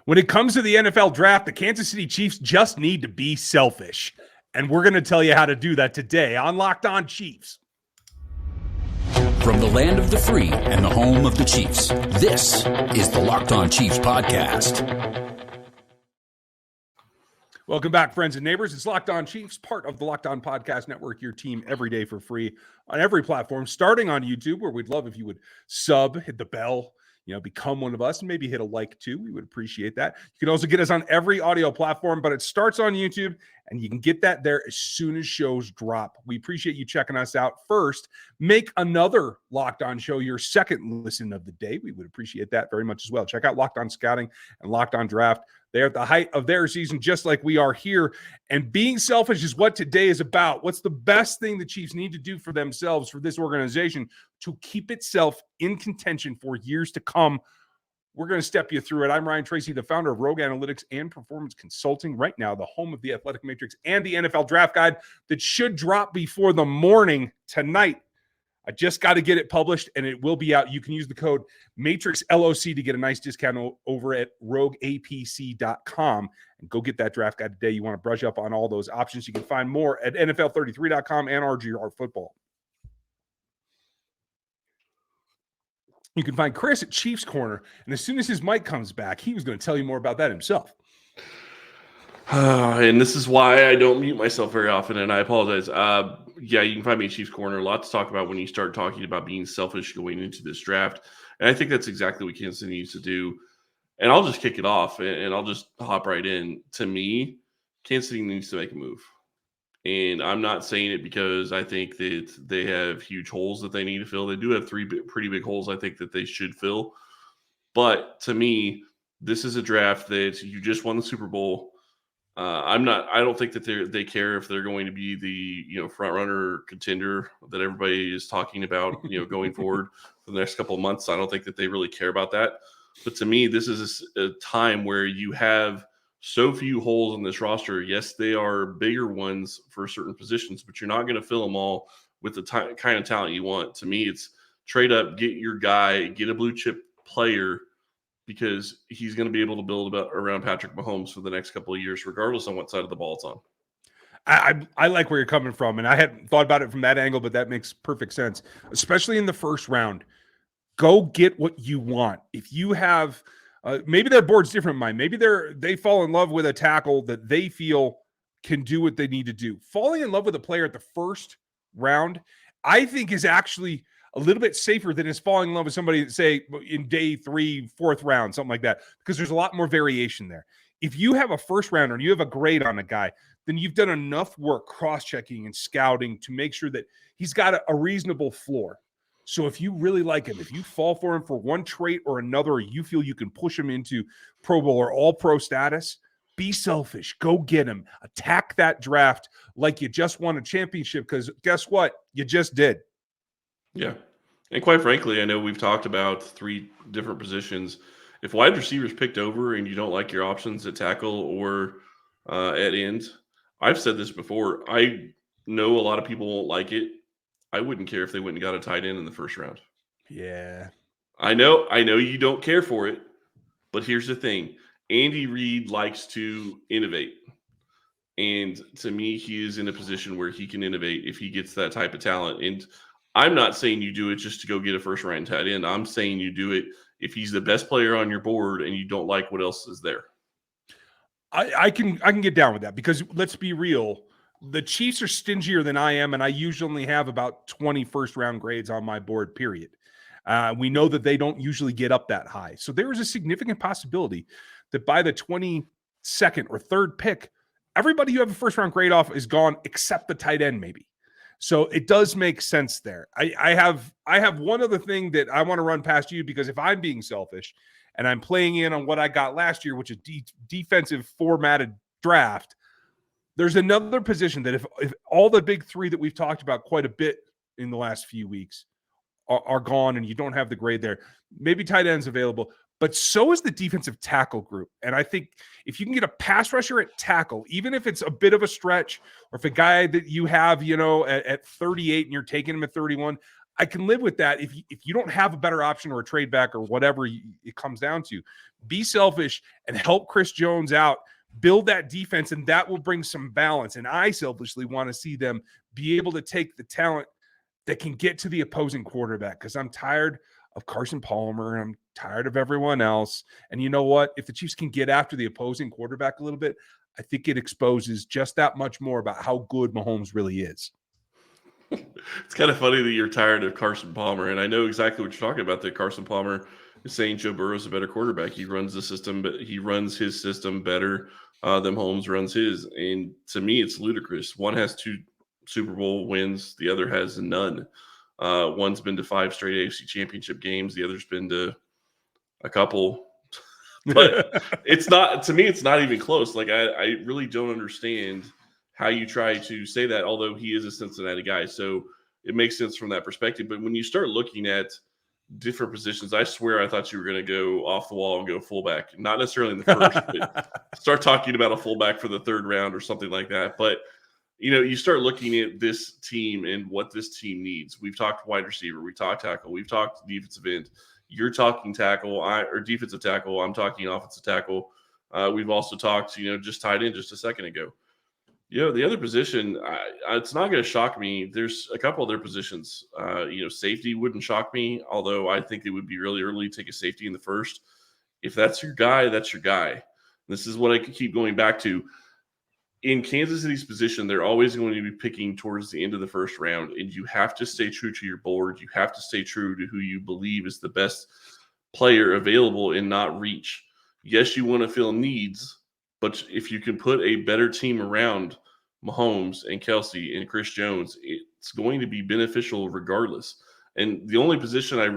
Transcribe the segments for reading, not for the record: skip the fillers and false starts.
When it comes to the NFL draft, the Kansas City Chiefs just need to be selfish. And we're going to tell you how to do that today on Locked On Chiefs. From the land of the free and the home of the Chiefs, this is the Locked On Chiefs podcast. Welcome back, friends and neighbors. It's Locked On Chiefs, part of the Locked On Podcast Network, your team every day for free on every platform, starting on YouTube, where we'd love if you would sub, hit the bell, become one of us, and maybe hit a like too. We would appreciate that. You can also get us on every audio platform, but it starts on YouTube, and you can get that there as soon as shows drop. We appreciate you checking us out first. Make another Locked On show your second listen of the day. We would appreciate that very much as well. Check out Locked On Scouting and Locked On Draft. They're at the height of their season, just like we are here. And being selfish is what today is about. What's the best thing the Chiefs need to do for themselves, for this organization, to keep itself in contention for years to come? We're going to step you through it. I'm Ryan Tracy, the founder of Rogue Analytics and Performance Consulting. Right now, the home of the Athletic Matrix and the NFL Draft Guide that should drop before the morning tonight. I just got to get it published, and it will be out. You can use the code MATRIXLOC to get a nice discount over at rogueapc.com. And go get that draft guide today. You want to brush up on all those options. You can find more at NFL33.com and RGR Football. You can find Chris at Chiefs Corner. And as soon as his mic comes back, he was going to tell you more about that himself. And this is why I don't mute myself very often, and I apologize. Yeah, you can find me at Chiefs Corner. A lot to talk about when you start talking about being selfish going into this draft. And I think that's exactly what Kansas City needs to do. And I'll just kick it off, and I'll just hop right in. To me, Kansas City needs to make a move. And I'm not saying it because I think that they have huge holes that they need to fill. They do have three pretty big holes I think that they should fill. But to me, this is a draft that you just won the Super Bowl. I don't think that they care if they're going to be the front runner contender that everybody is talking about going forward for the next couple of months. I don't think that they really care about that. But to me, this is a time where you have so few holes in this roster. Yes, they are bigger ones for certain positions, but you're not going to fill them all with the kind of talent you want. To me, it's trade up, get your guy, get a blue chip player, because he's going to be able to build around Patrick Mahomes for the next couple of years, regardless on what side of the ball it's on. I like where you're coming from, and I hadn't thought about it from that angle, but that makes perfect sense, especially in the first round. Go get what you want. If you have maybe their board's different than mine. Maybe they fall in love with a tackle that they feel can do what they need to do. Falling in love with a player at the first round, I think, is actually a little bit safer than is falling in love with somebody, say, in day 3, 4th round, something like that, because there's a lot more variation there. If you have a first rounder and you have a grade on a guy, then you've done enough work cross-checking and scouting to make sure that he's got a reasonable floor. So if you really like him, if you fall for him for one trait or another, or you feel you can push him into Pro Bowl or All-Pro status, be selfish. Go get him. Attack that draft like you just won a championship, because guess what? You just did. Yeah. And quite frankly, I know we've talked about 3 different positions. If wide receivers picked over and you don't like your options at tackle or at end, I've said this before. I know a lot of people won't like it. I wouldn't care if they went and got a tight end in the first round. Yeah. I know you don't care for it, but here's the thing. Andy Reid likes to innovate. And to me, he is in a position where he can innovate if he gets that type of talent. And I'm not saying you do it just to go get a first-round tight end. I'm saying you do it if he's the best player on your board and you don't like what else is there. I can get down with that, because let's be real. The Chiefs are stingier than I am, and I usually only have about 20 first-round grades on my board, period. We know that they don't usually get up that high. So there is a significant possibility that by the 22nd or 3rd pick, everybody you have a first-round grade off is gone except the tight end maybe. So it does make sense there. I have one other thing that I want to run past you, because if I'm being selfish and I'm playing in on what I got last year, which is defensive formatted draft, there's another position that if all the big 3 that we've talked about quite a bit in the last few weeks are gone and you don't have the grade there, maybe tight end's available, but so is the defensive tackle group. And I think if you can get a pass rusher at tackle, even if it's a bit of a stretch, or if a guy that you have, at 38 and you're taking him at 31, I can live with that if you don't have a better option or a trade back or whatever it comes down to. Be selfish and help Chris Jones out, build that defense, and that will bring some balance. And I selfishly want to see them be able to take the talent that can get to the opposing quarterback, because I'm tired of Carson Palmer. I'm tired of everyone else. And you know what? If the Chiefs can get after the opposing quarterback a little bit, I think it exposes just that much more about how good Mahomes really is. It's kind of funny that you're tired of Carson Palmer, and I know exactly what you're talking about, that Carson Palmer is saying Joe Burrow is a better quarterback. He runs the system, but he runs his system better than Mahomes runs his. And to me, it's ludicrous. One has 2 Super Bowl wins. The other has none. One's been to 5 straight AFC championship games. The other's been to a couple. But it's not, to me, it's not even close. Like, I really don't understand how you try to say that, although he is a Cincinnati guy. So it makes sense from that perspective. But when you start looking at different positions, I swear I thought you were going to go off the wall and go fullback. Not necessarily in the first, but start talking about a fullback for the 3rd round or something like that. But, you start looking at this team and what this team needs. We've talked wide receiver. We talked tackle. We've talked defensive end. You're talking tackle or defensive tackle. I'm talking offensive tackle. We've also talked, just tight end just a second ago. The other position, it's not going to shock me. There's a couple other positions. Safety wouldn't shock me, although I think it would be really early to take a safety in the first. If that's your guy, that's your guy. This is what I could keep going back to. In Kansas City's position, they're always going to be picking towards the end of the first round, and you have to stay true to your board. You have to stay true to who you believe is the best player available and not reach. Yes, you want to fill needs, but if you can put a better team around Mahomes and Kelsey and Chris Jones, it's going to be beneficial regardless. And the only position I'd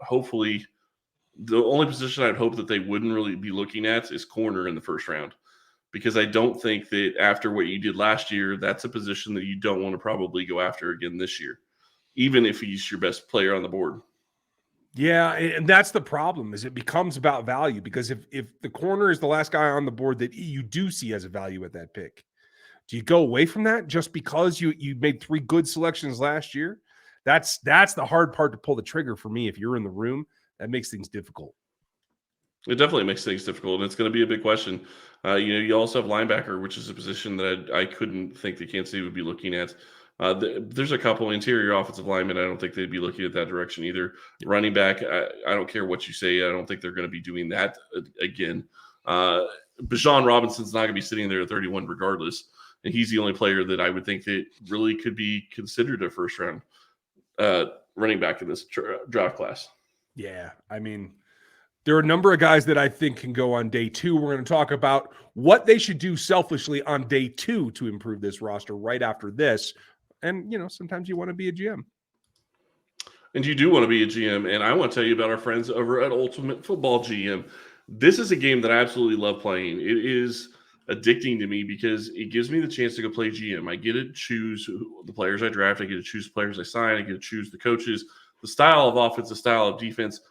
hope that they wouldn't really be looking at is corner in the first round. Because I don't think that after what you did last year, that's a position that you don't want to probably go after again this year, even if he's your best player on the board. Yeah, and that's the problem, is it becomes about value. Because if the corner is the last guy on the board that you do see as a value at that pick, do you go away from that just because you made 3 good selections last year? That's the hard part to pull the trigger for me. If you're in the room, that makes things difficult. It definitely makes things difficult, and it's going to be a big question. You also have linebacker, which is a position that I couldn't think that Kansas City would be looking at. There's a couple interior offensive linemen. I don't think they'd be looking at that direction either. Running back, I don't care what you say. I don't think they're going to be doing that again. Bijan Robinson's not going to be sitting there at 31 regardless, and he's the only player that I would think that really could be considered a first-round running back in this draft class. Yeah, I mean, there are a number of guys that I think can go on day 2. We're going to talk about what they should do selfishly on day 2 to improve this roster right after this. And, sometimes you want to be a GM. And you do want to be a GM. And I want to tell you about our friends over at Ultimate Football GM. This is a game that I absolutely love playing. It is addicting to me because it gives me the chance to go play GM. I get to choose the players I draft. I get to choose the players I sign. I get to choose the coaches, the style of offense, the style of defense.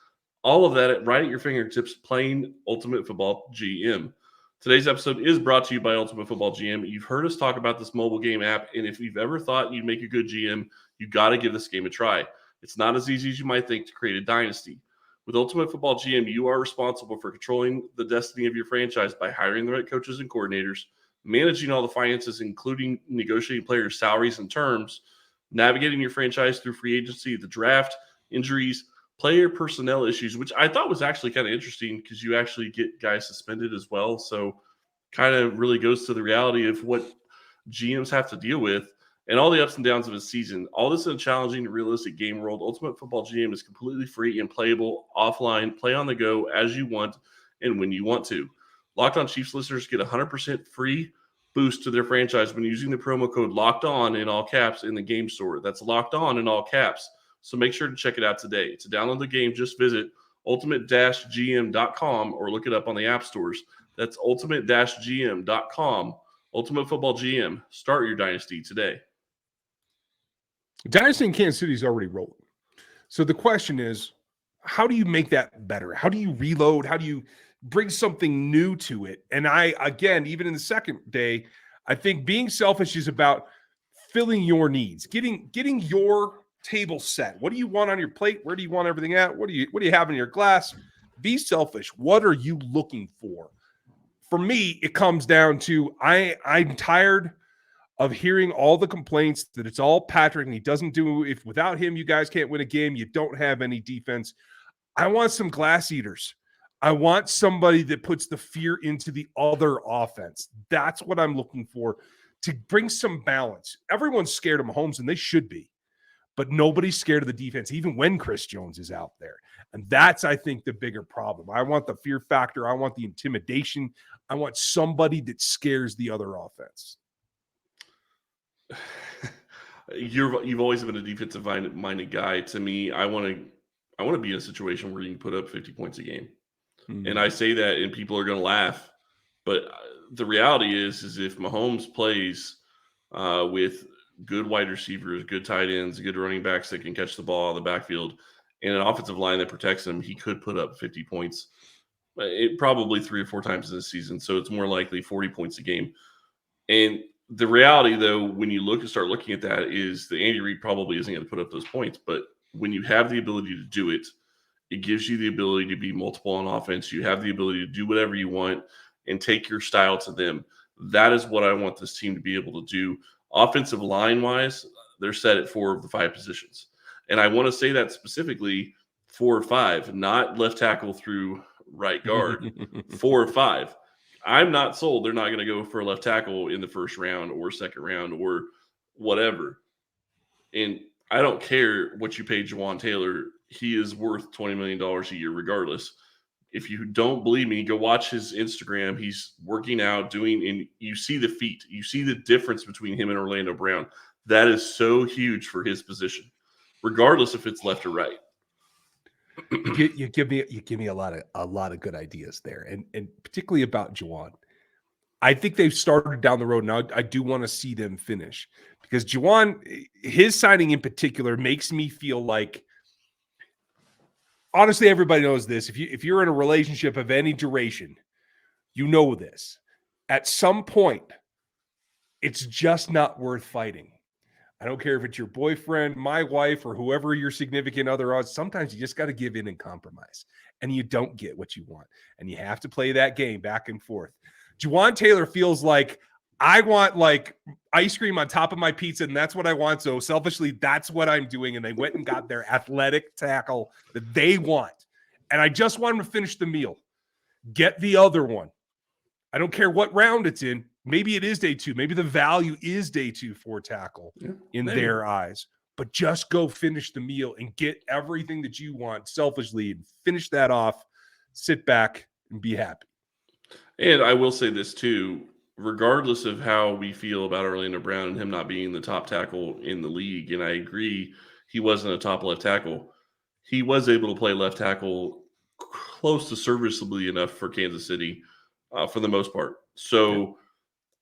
All of that right at your fingertips, playing Ultimate Football GM. Today's episode is brought to you by Ultimate Football GM. You've heard us talk about this mobile game app, and if you've ever thought you'd make a good GM, you got to give this game a try. It's not as easy as you might think to create a dynasty. With Ultimate Football GM, you are responsible for controlling the destiny of your franchise by hiring the right coaches and coordinators, managing all the finances, including negotiating players' salaries and terms, navigating your franchise through free agency, the draft, injuries, player personnel issues, which I thought was actually kind of interesting because you actually get guys suspended as well. So kind of really goes to the reality of what GMs have to deal with and all the ups and downs of a season. All this in a challenging, realistic game world. Ultimate Football GM is completely free and playable offline. Play on the go as you want and when you want to. Locked On Chiefs listeners get 100% free boost to their franchise when using the promo code Locked On in all caps in the game store. That's Locked On in all caps. So make sure to check it out today. To download the game, just visit ultimate-gm.com or look it up on the app stores. That's ultimate-gm.com. Ultimate Football GM. Start your dynasty today. Dynasty in Kansas City is already rolling. So the question is, how do you make that better? How do you reload? How do you bring something new to it? And again, even in the second day, I think being selfish is about filling your needs, getting your table set. What do you want on your plate? Where do you want everything at? What do you have in your glass? Be selfish. What are you looking for? For me, it comes down to I'm tired of hearing all the complaints that it's all Patrick and he doesn't do, if without him, you guys can't win a game. You don't have any defense. I want some glass eaters. I want somebody that puts the fear into the other offense. That's what I'm looking for, to bring some balance. Everyone's scared of Mahomes, and they should be. But nobody's scared of the defense, even when Chris Jones is out there. And that's, I think, the bigger problem. I want the fear factor. I want the intimidation. I want somebody that scares the other offense. You've always been a defensive-minded guy. To me, I want to be in a situation where you can put up 50 points a game. Mm-hmm. And I say that, and people are going to laugh. But the reality is if Mahomes plays with good wide receivers, good tight ends, good running backs that can catch the ball out of the backfield, and an offensive line that protects him, he could put up 50 points. Probably 3 or 4 times this season. So it's more likely 40 points a game. And the reality, though, when you start looking at that, is that Andy Reid probably isn't going to put up those points. But when you have the ability to do it, it gives you the ability to be multiple on offense. You have the ability to do whatever you want and take your style to them. That is what I want this team to be able to do. Offensive line-wise, they're set at 4 of the 5 positions. And I want to say that specifically 4 or 5, not left tackle through right guard, 4 or 5. I'm not sold they're not going to go for a left tackle in the first round or second round or whatever. And I don't care what you pay Juwan Taylor. He is worth $20 million a year regardless. If you don't believe me, go watch his Instagram. He's working out, and you see the feet. You see the difference between him and Orlando Brown. That is so huge for his position, regardless if it's left or right. You give me a lot of good ideas there, and particularly about Juwan. I think they've started down the road now. I do want to see them finish, because Juwan, his signing in particular, makes me feel like, honestly, everybody knows this. If you're in a relationship of any duration, you know this. At some point, it's just not worth fighting. I don't care if it's your boyfriend, my wife, or whoever your significant other is. Sometimes you just got to give in and compromise, and you don't get what you want, and you have to play that game back and forth. Juwan Taylor feels like, I want like ice cream on top of my pizza, and that's what I want. So selfishly, that's what I'm doing. And they went and got their athletic tackle that they want. And I just want them to finish the meal. Get the other one. I don't care what round it's in. Maybe it is day 2. Maybe the value is day 2 for tackle in their eyes. But just go finish the meal and get everything that you want selfishly and finish that off. Sit back and be happy. And I will say this too, regardless of how we feel about Orlando Brown and him not being the top tackle in the league, and I agree he wasn't a top left tackle, he was able to play left tackle close to serviceably enough for Kansas City for the most part. So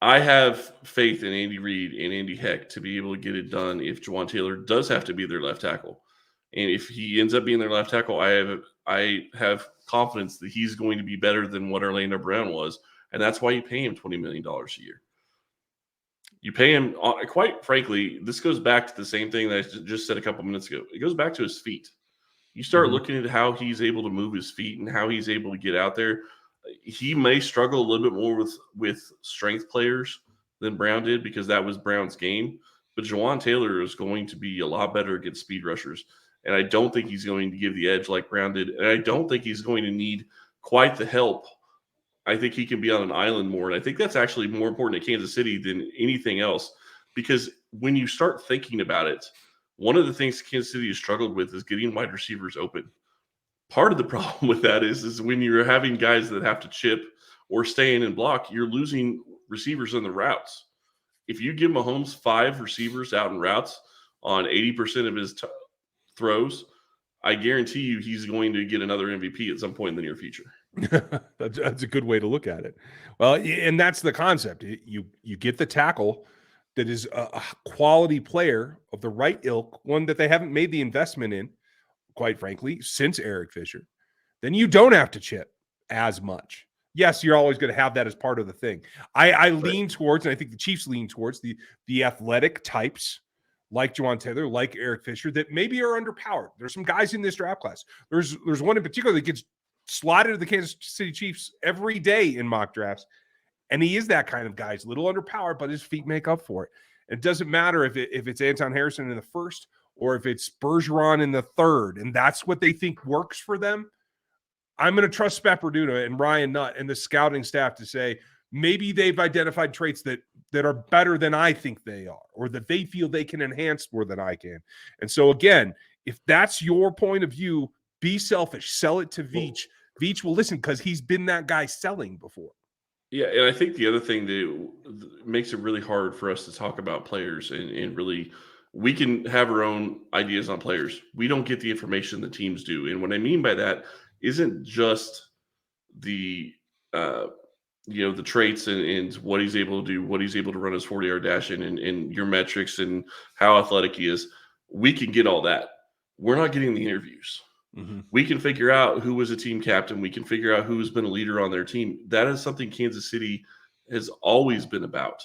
I have faith in Andy Reid and Andy Heck to be able to get it done if Juwan Taylor does have to be their left tackle. And if he ends up being their left tackle, I have confidence that he's going to be better than what Orlando Brown was. And that's why you pay him $20 million a year. You pay him, quite frankly, this goes back to the same thing that I just said a couple minutes ago. It goes back to his feet. You start looking at how he's able to move his feet and how he's able to get out there. He may struggle a little bit more with strength players than Brown did, because that was Brown's game. But Juwan Taylor is going to be a lot better against speed rushers. And I don't think he's going to give the edge like Brown did. And I don't think he's going to need quite the help. I think he can be on an island more. And I think that's actually more important at Kansas City than anything else. Because when you start thinking about it, one of the things Kansas City has struggled with is getting wide receivers open. Part of the problem with that is when you're having guys that have to chip or stay in and block, you're losing receivers on the routes. If you give Mahomes 5 receivers out in routes on 80% of his throws, I guarantee you he's going to get another MVP at some point in the near future. That's a good way to look at it. Well, and that's the concept. You get the tackle that is a quality player of the right ilk, one that they haven't made the investment in, quite frankly, since Eric Fisher. Then you don't have to chip as much. Yes, you're always going to have that as part of the thing. I lean towards, and I think the Chiefs lean towards the athletic types like Juwan Taylor, like Eric Fisher, that maybe are underpowered. There's some guys in this draft class. There's one in particular that gets slotted to the Kansas City Chiefs every day in mock drafts. And he is that kind of guy. He's a little underpowered, but his feet make up for it. It doesn't matter if it's Anton Harrison in the first or if it's Bergeron in the third, and that's what they think works for them. I'm going to trust Spapperduta and Ryan Nutt and the scouting staff to say maybe they've identified traits that are better than I think they are, or that they feel they can enhance more than I can. And so again, if that's your point of view, be selfish. Sell it to Veach. Veach will listen because he's been that guy selling before. Yeah, and I think the other thing that makes it really hard for us to talk about players and really we can have our own ideas on players. We don't get the information the teams do. And what I mean by that isn't just the the traits and what he's able to do, what he's able to run his 40-yard dash in and your metrics and how athletic he is. We can get all that. We're not getting the interviews. Mm-hmm. We can figure out who was a team captain. We can figure out who's been a leader on their team. That is something Kansas City has always been about.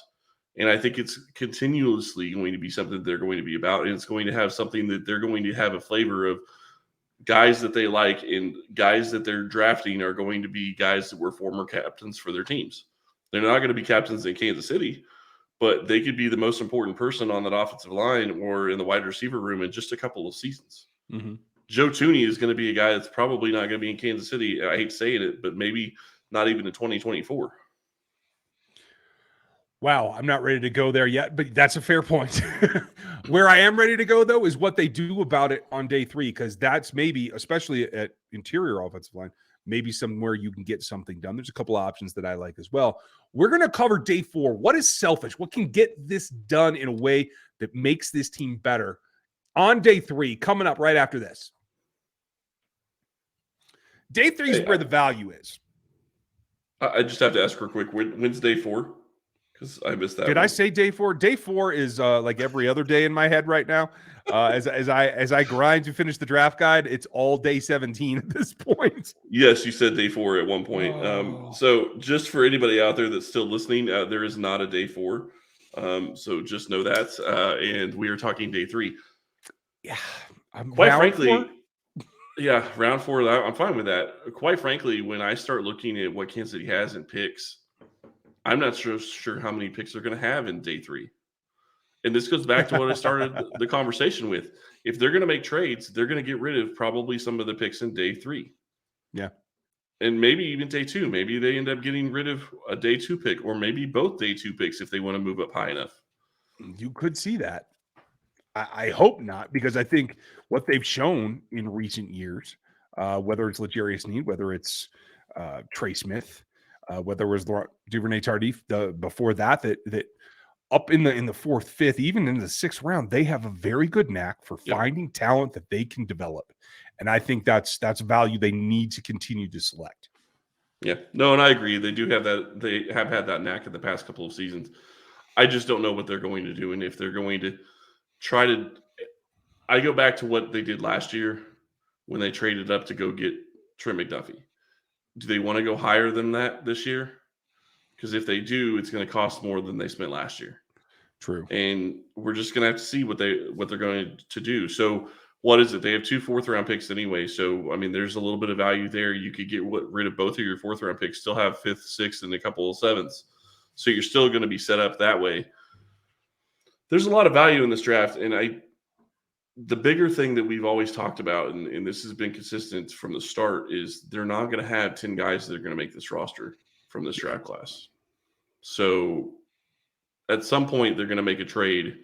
And I think it's continuously going to be something they're going to be about. And it's going to have something that they're going to have a flavor of guys that they like, and guys that they're drafting are going to be guys that were former captains for their teams. They're not going to be captains in Kansas City, but they could be the most important person on that offensive line or in the wide receiver room in just a couple of seasons. Mm-hmm. Joe Thuney is going to be a guy that's probably not going to be in Kansas City. I hate saying it, but maybe not even in 2024. Wow, I'm not ready to go there yet, but that's a fair point. Where I am ready to go, though, is what they do about it on day 3, because that's maybe, especially at interior offensive line, maybe somewhere you can get something done. There's a couple of options that I like as well. We're going to cover day 4. What is selfish? What can get this done in a way that makes this team better on day 3, coming up right after this? Day 3 is where the value is. I just have to ask real quick, when's day 4? Because I missed that. Did I say day 4? Day 4 is like every other day in my head right now. As I grind to finish the draft guide, it's all day 17 at this point. Yes, you said day 4 at one point. So just for anybody out there that's still listening, there is not a day 4. So just know that. And we are talking day 3. Yeah. Quite frankly, yeah, round 4. I'm fine with that. Quite frankly, when I start looking at what Kansas City has in picks, I'm not sure how many picks they're going to have in day 3. And this goes back to what I started the conversation with. If they're going to make trades, they're going to get rid of probably some of the picks in day 3. Yeah. And maybe even day 2. Maybe they end up getting rid of a day 2 pick, or maybe both day 2 picks if they want to move up high enough. You could see that. I hope not, because I think what they've shown in recent years, whether it's L'Jarius Sneed, whether it's Trey Smith, whether it was Duvernay Tardif before that up in the 4th, 5th, even in the 6th round, they have a very good knack for finding talent that they can develop. And I think that's value they need to continue to select. Yeah, no, and I agree. They do have that. They have had that knack in the past couple of seasons. I just don't know what they're going to do. And if they're going to try to, I go back to what they did last year when they traded up to go get Trent McDuffie. Do they want to go higher than that this year? Because if they do, it's going to cost more than they spent last year. True. And we're just going to have to see what they're going to do. So what is it? They have 2 4th-round picks anyway. So, I mean, there's a little bit of value there. You could get rid of both of your 4th-round picks, still have 5th, 6th, and a couple of 7ths. So you're still going to be set up that way. There's a lot of value in this draft. And the bigger thing that we've always talked about, and this has been consistent from the start, is they're not going to have 10 guys that are going to make this roster from this draft class. So at some point, they're going to make a trade,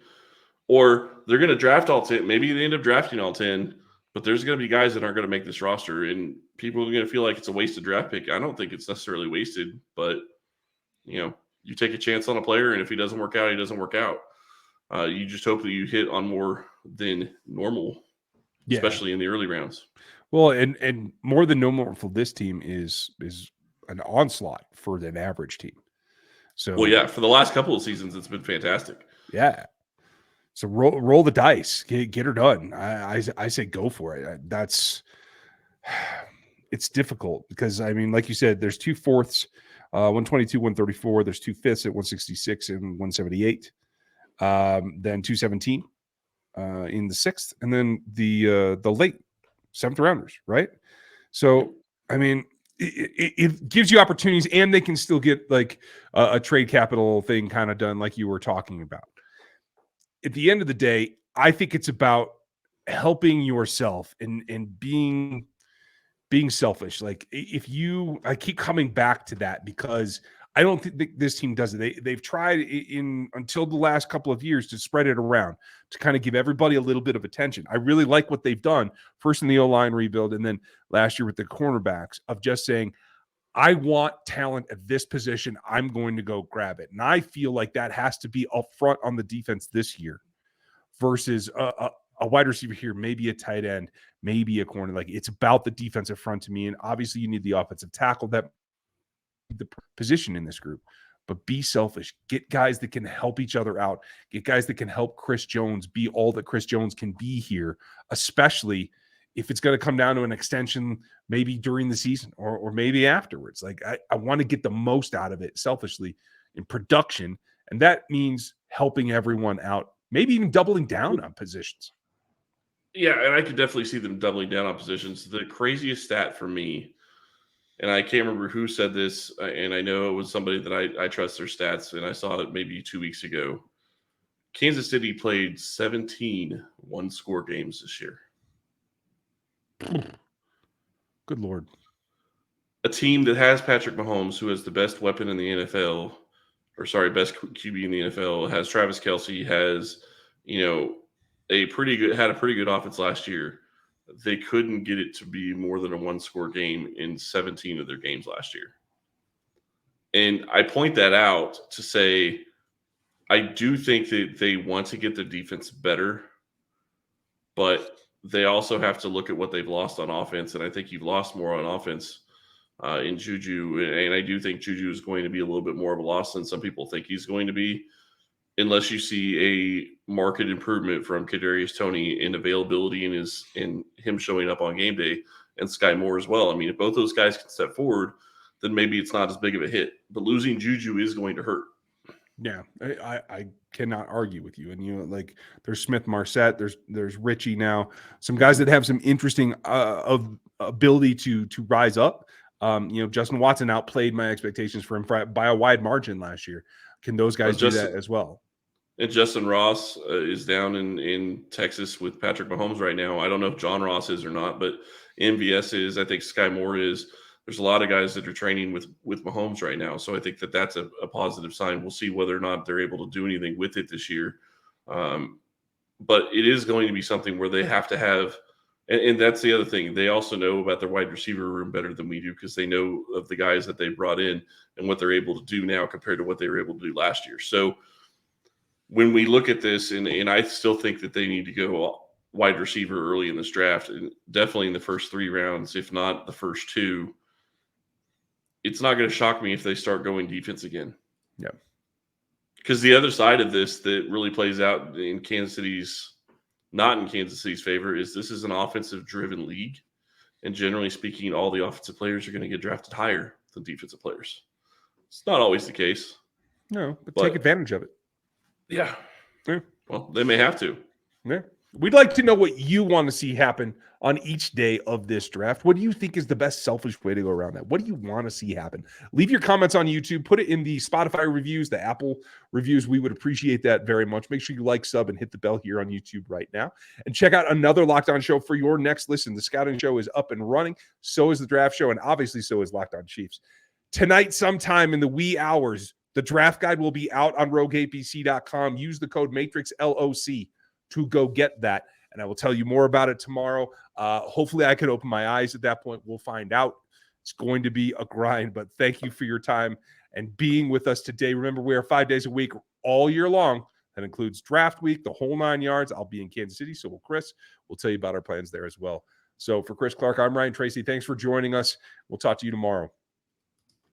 or they're going to draft all 10. Maybe they end up drafting all 10, but there's going to be guys that aren't going to make this roster, and people are going to feel like it's a wasted draft pick. I don't think it's necessarily wasted, but you take a chance on a player, and if he doesn't work out, he doesn't work out. You just hope that you hit on more than normal, especially in the early rounds. Well, and more than normal for this team is an onslaught for an average team. So, well, yeah, for the last couple of seasons, it's been fantastic. Yeah. So roll the dice, get her done. I say go for it. It's difficult because, I mean, like you said, there's 2 4ths, 122, 134. There's 2 5ths at 166 and 178. Then 217. in the 6th, and then the late 7th rounders, right? So, I mean, it gives you opportunities, and they can still get like a trade capital thing kind of done, like you were talking about. At the end of the day, I think it's about helping yourself and being selfish. Like I keep coming back to that because I don't think this team does it. They've tried in until the last couple of years to spread it around to kind of give everybody a little bit of attention. I really like what they've done first in the O-line rebuild and then last year with the cornerbacks of just saying, I want talent at this position. I'm going to go grab it. And I feel like that has to be up front on the defense this year versus a wide receiver here, maybe a tight end, maybe a corner. Like it's about the defensive front to me. And obviously you need the offensive tackle, that the position in this group, but be selfish. Get guys that can help each other out. Get guys that can help Chris Jones be all that Chris Jones can be here, especially if it's going to come down to an extension, maybe during the season or maybe afterwards. Like I want to get the most out of it selfishly in production. And that means helping everyone out, maybe even doubling down on positions. Yeah, and I could definitely see them doubling down on positions. The craziest stat for me, and I can't remember who said this, and I know it was somebody that I trust their stats, and I saw it maybe 2 weeks ago. Kansas City played 17 one-score games this year. Good Lord. A team that has Patrick Mahomes, who has the best weapon in the NFL, best QB in the NFL, has Travis Kelce, has, had a pretty good offense last year. They couldn't get it to be more than a one-score game in 17 of their games last year. And I point that out to say, I do think that they want to get the defense better, but they also have to look at what they've lost on offense. And I think you've lost more on offense in Juju. And I do think Juju is going to be a little bit more of a loss than some people think he's going to be, unless you see a market improvement from Kadarius Toney in availability and in him showing up on game day, and Sky Moore as well. I mean, if both those guys can step forward, then maybe it's not as big of a hit. But losing Juju is going to hurt. Yeah, I cannot argue with you. And like there's Smith Marset, there's Richie now, some guys that have some interesting of ability to rise up. Justin Watson outplayed my expectations for him by a wide margin last year. Can those guys do that as well? And Justin Ross is down in Texas with Patrick Mahomes right now. I don't know if John Ross is or not, but MVS is. I think Sky Moore is. There's a lot of guys that are training with Mahomes right now. So I think that's a positive sign. We'll see whether or not they're able to do anything with it this year. But it is going to be something where they have to have, and that's the other thing. They also know about their wide receiver room better than we do because they know of the guys that they brought in and what they're able to do now compared to what they were able to do last year. So when we look at this, and I still think that they need to go wide receiver early in this draft, and definitely in the first 3 rounds, if not the first 2, it's not going to shock me if they start going defense again. Yeah. Because the other side of this that really plays out in Kansas City's favor is this is an offensive-driven league. And generally speaking, all the offensive players are going to get drafted higher than defensive players. It's not always the case. No, but take advantage of it. Yeah. Well, they may have to. Yeah. We'd like to know what you want to see happen on each day of this draft. What do you think is the best selfish way to go around that? What do you want to see happen? Leave your comments on YouTube. Put it in the Spotify reviews, the Apple reviews. We would appreciate that very much. Make sure you like, sub, and hit the bell here on YouTube right now. And check out another Locked On show for your next listen. The Scouting Show is up and running. So is the Draft Show, and obviously so is Locked On Chiefs. Tonight, sometime in the wee hours, the draft guide will be out on RogueAPC.com. Use the code MATRIXLOC to go get that. And I will tell you more about it tomorrow. Hopefully I can open my eyes at that point. We'll find out. It's going to be a grind, but thank you for your time and being with us today. Remember, we are 5 days a week all year long. That includes draft week, the whole 9 yards. I'll be in Kansas City, so will Chris. We'll tell you about our plans there as well. So for Chris Clark, I'm Ryan Tracy. Thanks for joining us. We'll talk to you tomorrow.